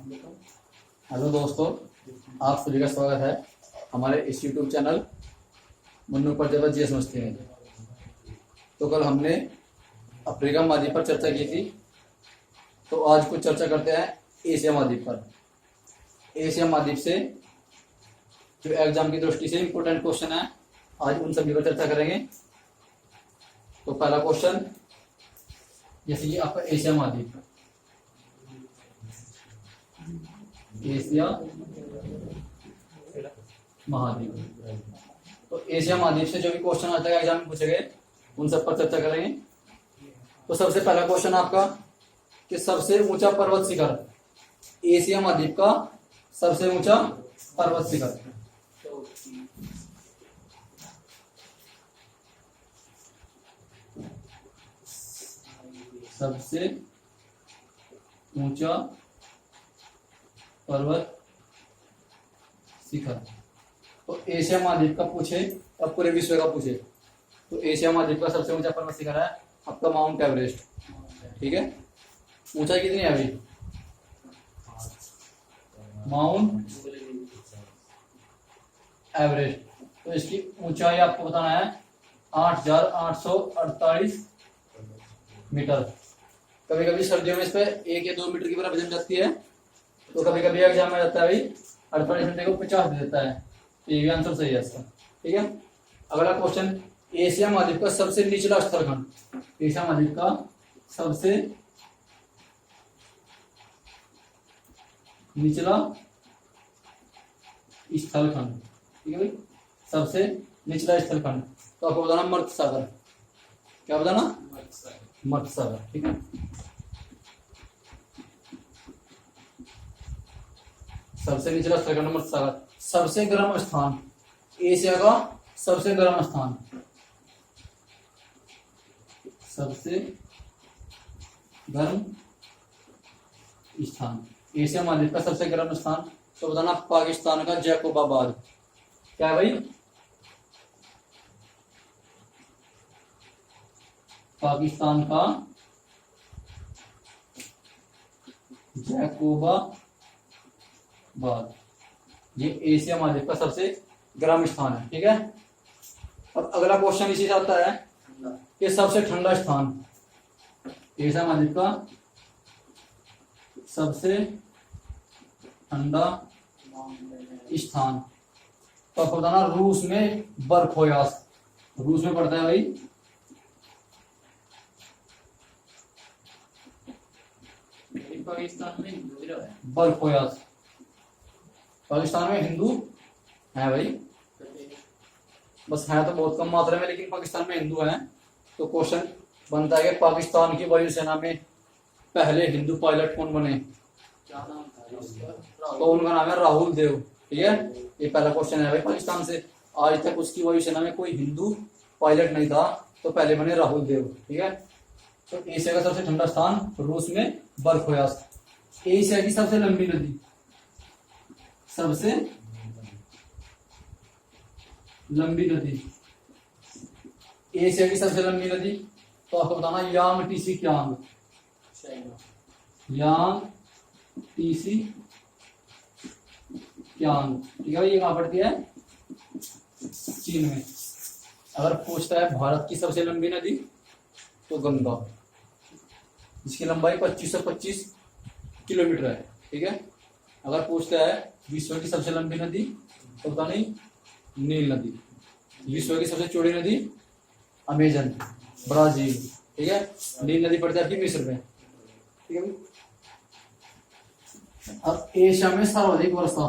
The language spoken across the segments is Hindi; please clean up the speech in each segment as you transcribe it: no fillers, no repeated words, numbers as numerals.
हेलो दोस्तों, आप सभी का स्वागत है हमारे इस यूट्यूब चैनल मन्नू प्रजापति जी समझते हैं। तो कल हमने अफ्रीका महाद्वीप पर चर्चा की थी, तो आज कुछ चर्चा करते हैं एशिया महाद्वीप पर। एशिया महाद्वीप से जो एग्जाम की दृष्टि से इम्पोर्टेंट क्वेश्चन है, आज उन सभी पर चर्चा करेंगे। तो पहला क्वेश्चन, जैसे कि आपका एशिया महाद्वीप, एशिया महाद्वीप, तो एशिया महाद्वीप से जो भी क्वेश्चन आता है एग्जाम में पूछे गए, उन सब पर चर्चा करेंगे। तो सबसे पहला क्वेश्चन आपका कि सबसे ऊंचा पर्वत शिखर, एशिया महाद्वीप का सबसे ऊंचा पर्वत शिखर। सबसे ऊंचा पर्वत शिखर, तो एशिया महाद्वीप का पूछे और पूरे विश्व का पूछे, तो एशिया महाद्वीप का सबसे ऊंचा पर्वत शिखर है आपका माउंट एवरेस्ट। ठीक है, ऊंचाई कितनी है अभी? माउंट एवरेस्ट, तो इसकी ऊंचाई आपको बताना है 8,848 मीटर। कभी कभी सर्दियों में इस पे 1 या 2 मीटर की बराबर जम जाती है, तो कभी कभी एग्जाम में जाता है भाई 48 घंटे को 50 दे देता है, तो ये भी आंसर सही है इसका। ठीक है, अगला क्वेश्चन, एशिया महाद्वीप का सबसे निचला स्थलखंड, एशिया महाद्वीप का सबसे निचला स्थलखंड। ठीक है भाई, सबसे निचला स्थलखंड, तो आपको बताना मर्त्य सागर। क्या बताना? मर्त्य सागर। ठीक है, सबसे निचला स्थलखंड मर्त्य सागर। सबसे गर्म स्थान, एशिया का सबसे गर्म स्थान, सबसे गर्म स्थान, एशिया महाद्वीप का सबसे गर्म स्थान, तो बताना पाकिस्तान का जैकोबाबाद। क्या है भाई? पाकिस्तान का जैकोबाबाद, ये एशिया महाद्वीप का सबसे गर्म स्थान है। ठीक है, अब अगला क्वेश्चन इसी से आता है कि सबसे ठंडा स्थान, एशिया महाद्वीप का सबसे ठंडा स्थान, तो आपको बताना रूस में बर्खोयास। रूस में पड़ता है भाई पाकिस्तान में हिंदू है। बर्खोयास, पाकिस्तान में हिंदू है भाई, बस है तो बहुत कम मात्रा में, लेकिन पाकिस्तान में हिंदू हैं। तो क्वेश्चन बनता है कि पाकिस्तान की वायुसेना में पहले हिंदू पायलट कौन बने? क्या नाम था उसका? तो उनका नाम है राहुल देव। ठीक है, ये पहला क्वेश्चन है भाई पाकिस्तान से। आज तक उसकी वायुसेना में कोई हिंदू पायलट नहीं था, तो पहले बने राहुल देव। ठीक है, तो एशिया का सबसे ठंडा स्थान रूस में बर्खोयास। एशिया की सबसे लंबी नदी, सबसे लंबी नदी, एशिया की सबसे लंबी नदी, तो आपको बताना यांग टीसी क्यांग। यांग टीसी क्यांग। ठीक है, ये कहां पड़ती है? चीन में। अगर पूछता है भारत की सबसे लंबी नदी, तो गंगा, जिसकी लंबाई 2525 किलोमीटर है। ठीक है, अगर पूछता है विश्व की सबसे लंबी नदी, तो पता नहीं नील नदी। विश्व की सबसे चौड़ी नदी अमेजन, ब्राजील। ठीक है, नील नदी पड़ती है आपकी मिस्र में। ठीक है, अब एशिया में सर्वाधिक वर्षा,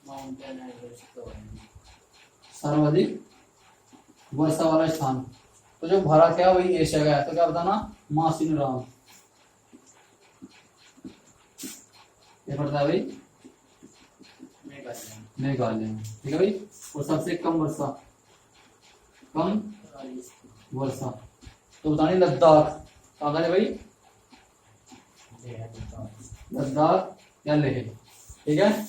माउंटेन एवरेस्ट तो है। सर्वाधिक वर्षा वाला स्थान, तो जो भारत है वही एशिया का है, तो क्या बताना? मासिनराम। ये पड़ता है भाई मेघालय में। ठीक है भाई, और सबसे कम वर्षा, कम वर्षा, तो बतानी लद्दाख। कहाँ है भाई? लद्दाख या लेह। ठीक है,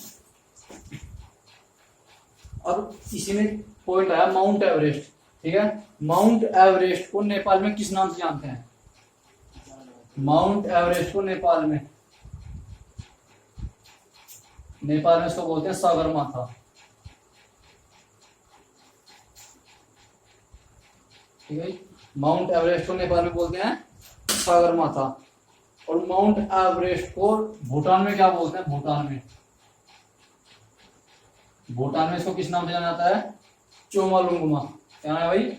अब इसी में पॉइंट आया माउंट एवरेस्ट। ठीक है, माउंट एवरेस्ट को नेपाल में किस नाम से जानते हैं? माउंट एवरेस्ट को नेपाल में नेपाल में इसको बोलते हैं सागरमाथा। ठीक है, माउंट एवरेस्ट को नेपाल में बोलते हैं सागरमाथा, और माउंट एवरेस्ट को भूटान में क्या बोलते हैं? भूटान में इसको किस नाम से जाना जाता है? चोमालुंगमा। क्या है भाई?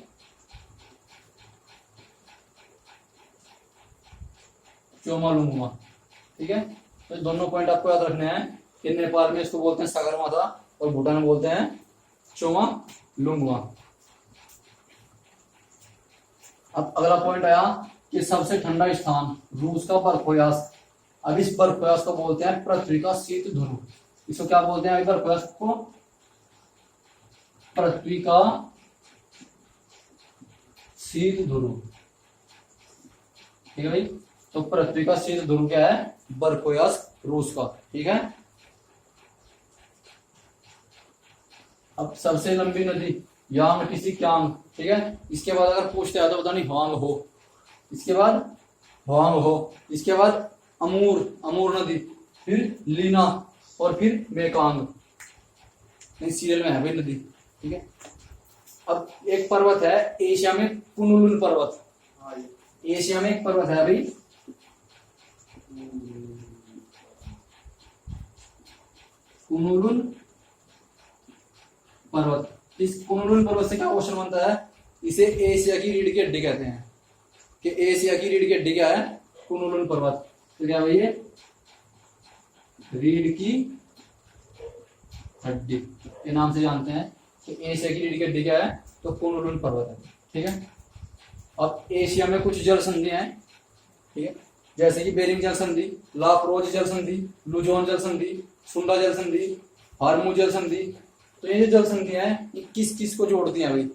चोमालुंगमा। ठीक है, तो दोनों पॉइंट आपको याद रखने हैं कि नेपाल में इसको बोलते हैं सागरमाथा और भूटान में बोलते हैं चोमालुंगमा। अब अगला पॉइंट आया कि सबसे ठंडा स्थान रूस का बर्फोयास। अब इस बर्फोयास को बोलते हैं पृथ्वी का शीत ध्रुव। इसको क्या बोलते हैं बर्फोयास को? पृथ्वी का शीत ध्रुव। ठीक है भाई, तो पृथ्वी का शीत ध्रुव क्या है? बर्फोयास रूस का। ठीक है, अब सबसे लंबी नदी यांग टीसी क्यांग। ठीक है, इसके बाद अगर पूछते हैं तो पता नहीं हुआंग हो, इसके बाद हुआंग हो, इसके बाद अमूर नदी, फिर लीना और फिर मेकांग। नहीं, सीरियल में है भाई नदी। ठीक है, अब एक पर्वत है एशिया में, कुनलुन पर्वत। एशिया में एक पर्वत है भाई, कुनलुन पर्वत। इस कुनलुन पर्वत से क्या क्वेश्चन बनता है? इसे एशिया की रीढ़ की हड्डी कहते हैं, कि एशिया की रीढ़ की हड्डी क्या है? कुनलुन पर्वत। तो क्या भाई? ये रीढ़ की हड्डी के नाम से जानते हैं कि एशिया की रीढ़ की हड्डी क्या है? तो कुनलुन पर्वत है। ठीक है, अब एशिया में कुछ जल संधि हैं। ठीक है, जैसे कि बेरिंग जल संधि, लाप्रोज जल संधि, लुजोन जल संधि, सुंडा जल संधि, हार्मू जल संधि। तो ये जो जल संधियां हैं ये किस किस को जोड़ती हैं भाई?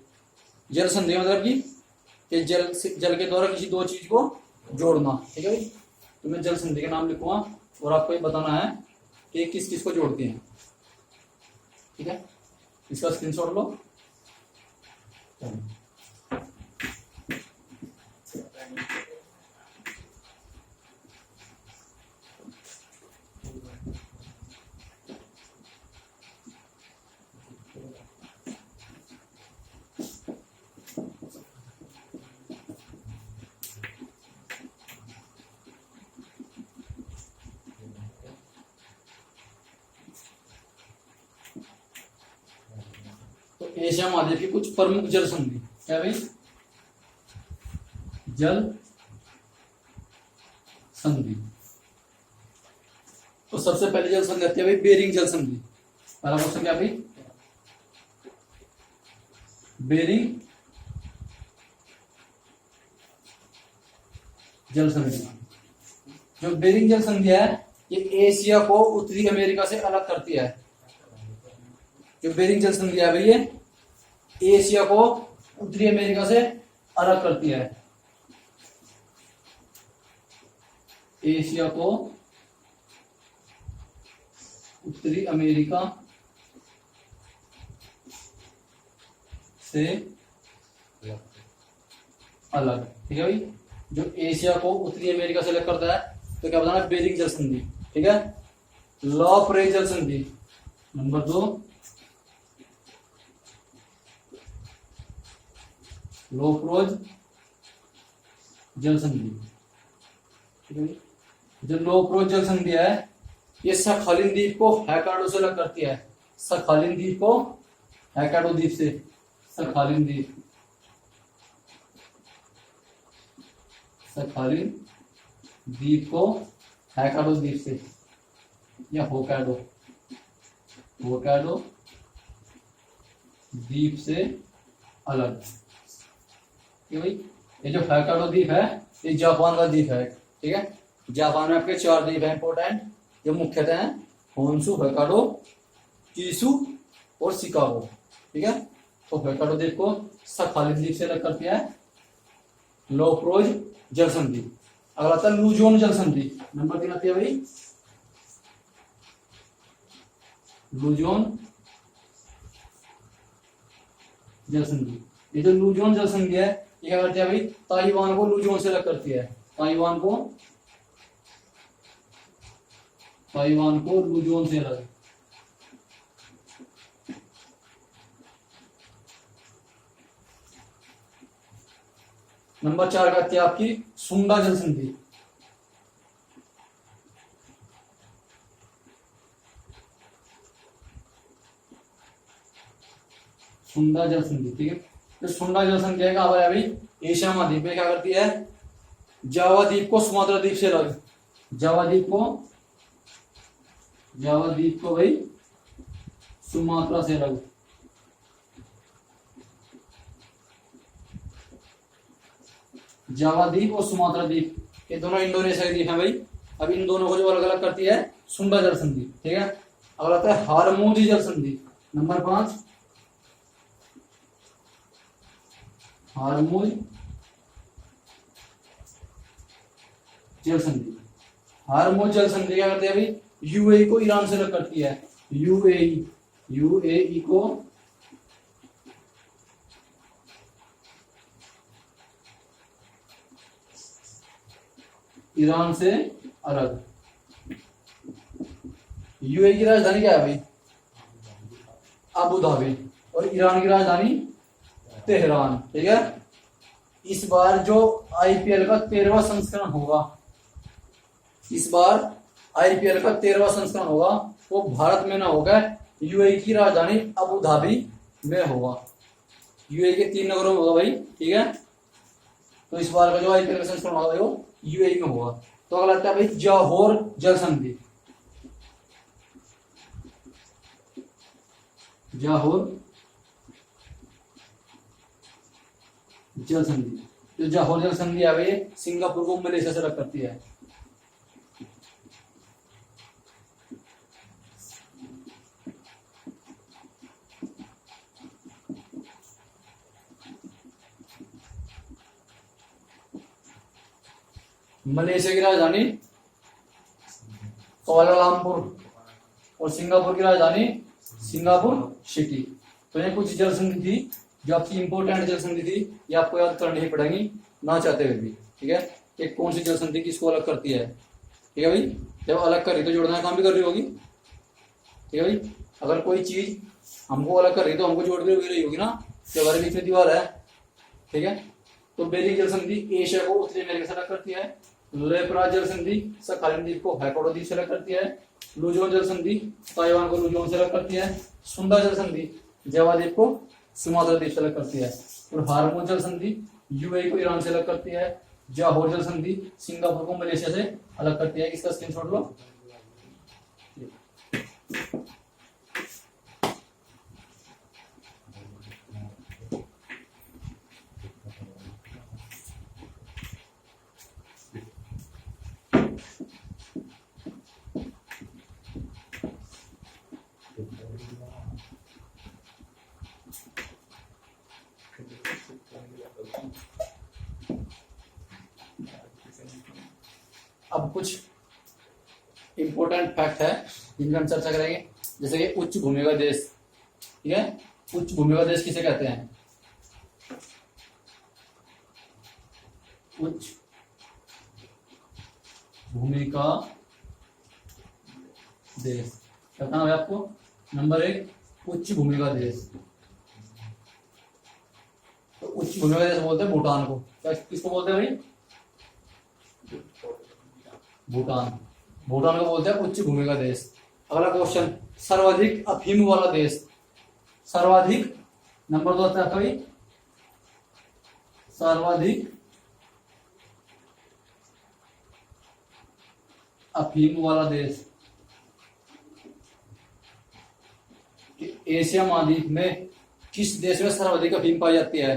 जल संधि मतलब कि जल के द्वारा किसी दो चीज को जोड़ना। ठीक है भाई, तो मैं जल संधि का नाम लिखूंगा और आपको ये बताना है कि किस किस को जोड़ती हैं। ठीक है, इसका स्क्रीनशॉट लो। एशिया महाद्वीप की कुछ प्रमुख जल संधि क्या भाई? जल संधि। तो सबसे पहले जल संधि आती है भाई बेरिंग जल संधि। पहला क्वेश्चन क्या भाई? बेरिंग जल संधि। जो बेरिंग जल संधि है ये एशिया को उत्तरी अमेरिका से अलग करती है। जो बेरिंग जल संधि है भाई ये एशिया को उत्तरी अमेरिका से अलग करती है। एशिया को उत्तरी अमेरिका से अलग। ठीक है भाई, जो एशिया को उत्तरी अमेरिका से अलग करता है तो क्या बताना? बेरिंग जल संधि। ठीक है, लॉफ्रे जल संधि नंबर 2, लोफ्रोज जल संधि। ठीक है, जो लोफ्रोज जल संधि है ये सखालिन द्वीप को हैकाडो से अलग करती है। सखालिन द्वीप को हैकाडो द्वीप से, सखालिन द्वीप, सखालिन द्वीप को हैकाडो द्वीप से या होकाडो, होकाडो द्वीप से अलग। ठीक है भाई, ये जो हैकाडो द्वीप है ये जापान का द्वीप है। ठीक है, जापान में आपके 4 द्वीप है इंपोर्टेंट, जो मुख्यतः हैं होन्शु, होकाडो, कीसु और शिकागो। ठीक है, तो होकाडो द्वीप को सखालिन द्वीप से अलग करती है लोफ्रोज जल संधि। अगला आता है लुजोन जल संधि नंबर 3 आती है भाई लुजोन जल संधि। ये जो लुजोन जल संधि है ये क्या करती है भाई? ताइवान को लुजोन से अलग करती है। ताइवान को लुजोन से अलग नंबर 4 का क्या आपकी सुंडा जल संधि। सुंडा जल संधि, ठीक है। तो सुंडा जल संधि है कहां पर है भाई, एशिया महाद्वीप में। क्या करती है, जावा द्वीप को सुमात्रा द्वीप से अलग, जावा द्वीप को भाई सुमात्रा से अलग, जावा द्वीप और सुमात्रा द्वीप ये दोनों इंडोनेशिया के द्वीप हैं भाई। अब इन दोनों को जो अलग अलग करती है सुंडा जल संधि, ठीक है। अगला आता है हारमोजी जल संधि, नंबर 5 हारमोज जल संधि। हारमोज जल संधि क्या करती है भाई, यूएई को ईरान से अलग करती है, यूएई को ईरान से अलग। यूएई की राजधानी क्या है भाई, अबू धाबी, और ईरान की राजधानी तेहरान, ठीक है। इस बार जो आईपीएल का 13वां संस्करण होगा, इस बार आईपीएल का 13वां संस्करण होगा, वो भारत में ना होगा, यूएई की राजधानी अबू धाबी में होगा। यूएई के 3 नगरों में होगा भाई, ठीक है। तो इस बार का जो आईपीएल का संस्करण होगा वो यूएई में होगा। तो अगला आता है भाई जौहर जल संधि, जौहर जल संधि। जो जौहर जल संधि है भाई सिंगापुर को मलेशिया से अलग करती है। मलेशिया की राजधानी कुआलालंपुर और सिंगापुर की राजधानी सिंगापुर सिटी। तो ये कुछ जल संधि थी जो आपकी इंपोर्टेंट जल संधि थी, ये आपको याद करनी ही पड़ेगी ना चाहते हुए भी, ठीक है। एक कौन सी जल संधि किसको अलग करती है, ठीक है भाई। जब अलग कर रही तो जोड़ना काम भी कर रही होगी, ठीक है भाई। अगर कोई चीज हमको अलग कर रही तो हमको जोड़ भी रही होगी ना, कि हमारे बीच में दीवार है, ठीक है। तो बेरिंग जल संधि एशिया को उत्तरी अमेरिका से अलग करती है। लेप्रा जल संधि सखालिन द्वीप को होक्काइडो द्वीप से अलग करती है। लुजोन जल संधि ताइवान को लुजोन से अलग करती है। सुंडा जल संधि जावा द्वीप को सुमात्रा द्वीप से अलग करती है। और हारमोन जल संधि यूएई को ईरान से अलग करती है। जौहर जल संधि सिंगापुर को मलेशिया से अलग करती है। इसका स्क्रीनशॉट लो। अब कुछ इंपॉर्टेंट फैक्ट है जिनका हम चर्चा करेंगे, जैसे कि उच्च भूमि का देश, ठीक है। उच्च भूमि का देश किसे कहते हैं, उच्च भूमि का देश क्या नाम है आपको। नंबर 1 उच्च भूमि का देश। तो उच्च भूमि का देश बोलते हैं भूटान को। क्या किसको बोलते हैं भाई, भूटान। भूटान को बोलते हैं उच्च भूमि का देश। अगला क्वेश्चन, सर्वाधिक अफीम वाला देश। सर्वाधिक नंबर 2 आता है भाई, सर्वाधिक अफीम वाला देश। एशिया महाद्वीप में किस देश में सर्वाधिक अफीम पाई जाती है,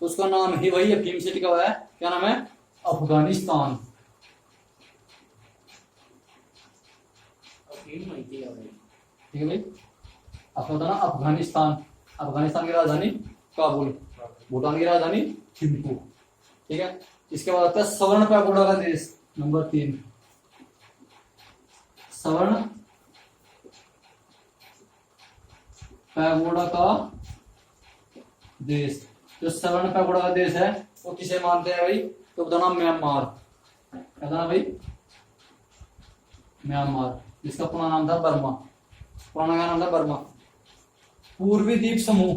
तो उसका नाम ही वही अफीम से लिखा हुआ है। क्या नाम है, अफगानिस्तान। ठीक है भाई, आपको बताना अफगानिस्तान। अफगानिस्तान की राजधानी काबुल, भूटान की राजधानी थिम्पू, ठीक है। इसके बाद आता है स्वर्ण पैगोडा का देश, नंबर 3 स्वर्ण पैगोडा का देश। जो स्वर्ण पैगोडा का देश है वो किसे मानते हैं भाई, तो बताना म्यांमार। क्या था भाई, म्यांमार। जिसका पुराना नाम था बर्मा, पुराना क्या नाम था बर्मा। पूर्वी द्वीप समूह,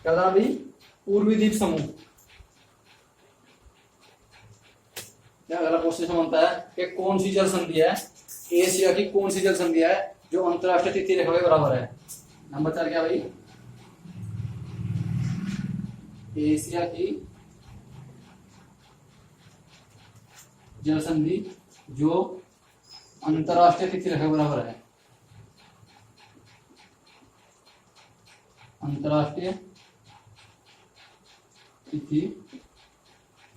क्या था भाई, पूर्वी द्वीप समूह। या अगला क्वेश्चन बनता है कि कौन सी जल संधि है, एशिया की कौन सी जल संधि है जो अंतरराष्ट्रीय तिथि रेखा के बराबर है। नंबर 4 क्या भाई, एशिया की जल संधि जो अंतरराष्ट्रीय तिथि रेखा के बराबर है, अंतरराष्ट्रीय तिथि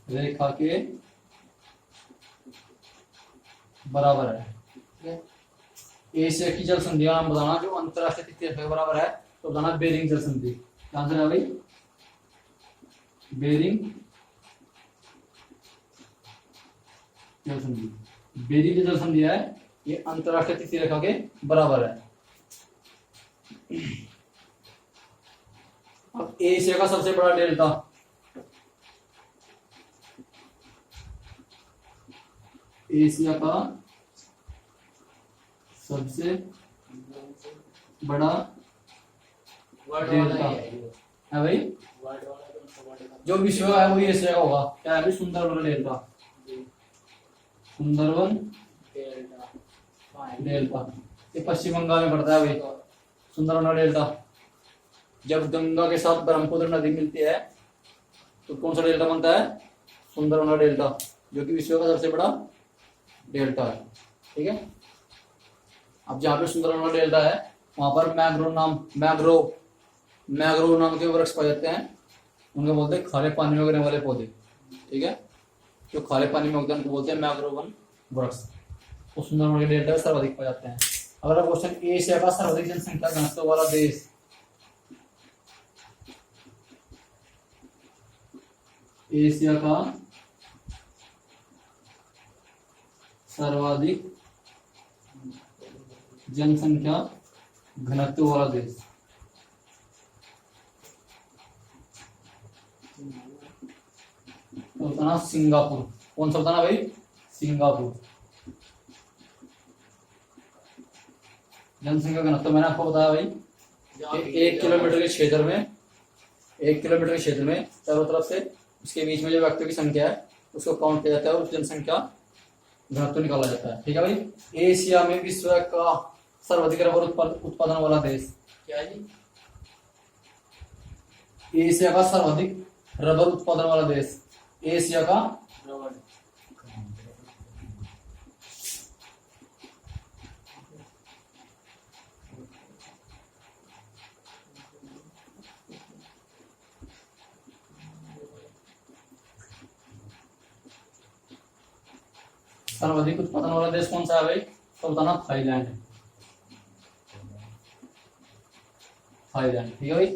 रेखा के बराबर है। ठीक है, एशिया की जल संधि का नाम बताना जो अंतरराष्ट्रीय तिथि रेखा के बराबर है, तो बताना बेरिंग जल संधि। क्या आंसर है भाई, बेरिंग जल संधि। बेरिंग जो जल संधि है ये अंतरराष्ट्रीय तिथि रेखा के बराबर है। अब एशिया का सबसे बड़ा डेल्टा, एशिया का सबसे बड़ा वर्ल्ड डेल्टा वाला ही है है भाई, वर्ल्ड वाला तो उसका वर्ल्ड का जो विश्व का है वही एशिया का होगा। क्या है भाई, सुंदरवन डेल्टा, जी सुंदरवन डेल्टा फाइन डेल्टा। ये पश्चिम बंगाल में पड़ता है भाई, सुंदरवन डेल्टा। जब गंगा के साथ ब्रह्मपुत्र नदी मिलती है तो कौन सा डेल्टा बनता है, सुंदरवन डेल्टा, जो कि विश्व का सबसे बड़ा डेल्टा है। ठीक है, अब जहाँ पे सुंदरवन डेल्टा है वहां पर मैग्रोव नाम के वृक्ष पाए जाते हैं, उनको बोलते हैं खारे पानी में उगने वाले पौधे। ठीक है, जो खारे पानी में उगते हैं उनको बोलते हैं मैग्रोवन वृक्ष। तो सुंदरवन डेल्टा में सर्वाधिक पाए जाते हैं। अगला क्वेश्चन, एशिया का सर्वाधिक जनसंख्या घनत्व वाला देश, एशिया का सर्वाधिक जनसंख्या घनत्व वाला देश, तो बताना सिंगापुर। कौन सा बताना भाई, सिंगापुर। जनसंख्या घनत्व मैंने आपको बताया भाई, एक किलोमीटर के क्षेत्र में, 1 किलोमीटर के क्षेत्र में चारों तरफ से उसके बीच में जो व्यक्तियों की संख्या है उसको काउंट किया जाता है और जनसंख्या घनत्व निकाला जाता है। ठीक है भाई, एशिया में विश्व का सर्वाधिक रबर उत्पादन वाला देश, क्या जी, एशिया का सर्वाधिक रबर उत्पादन वाला देश, एशिया का रबर सर्वाधिक उत्पादन वाला देश कौन सा है भाई, तो बताना थाईलैंड, थाईलैंड। ठीक है भाई,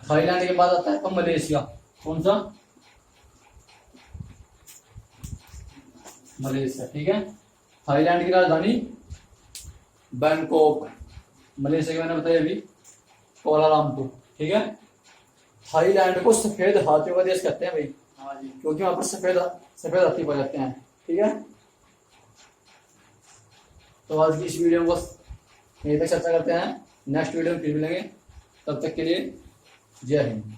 थाईलैंड के बाद आता है तो मलेशिया। कौन सा, मलेशिया। ठीक है, थाईलैंड की राजधानी बैंकॉक, मलेशिया के मैंने बताया अभी कोलालमपुर। ठीक है, थाईलैंड को सफेद हाथियों का देश कहते हैं भाई, हाँ जी क्योंकि वहां पर सफेद हाथी पाए जाते हैं। ठीक है, तो आज की इस वीडियो में बस यहीं तक चर्चा करते हैं, नेक्स्ट वीडियो में फिर मिलेंगे, तब तक के लिए जय हिंद।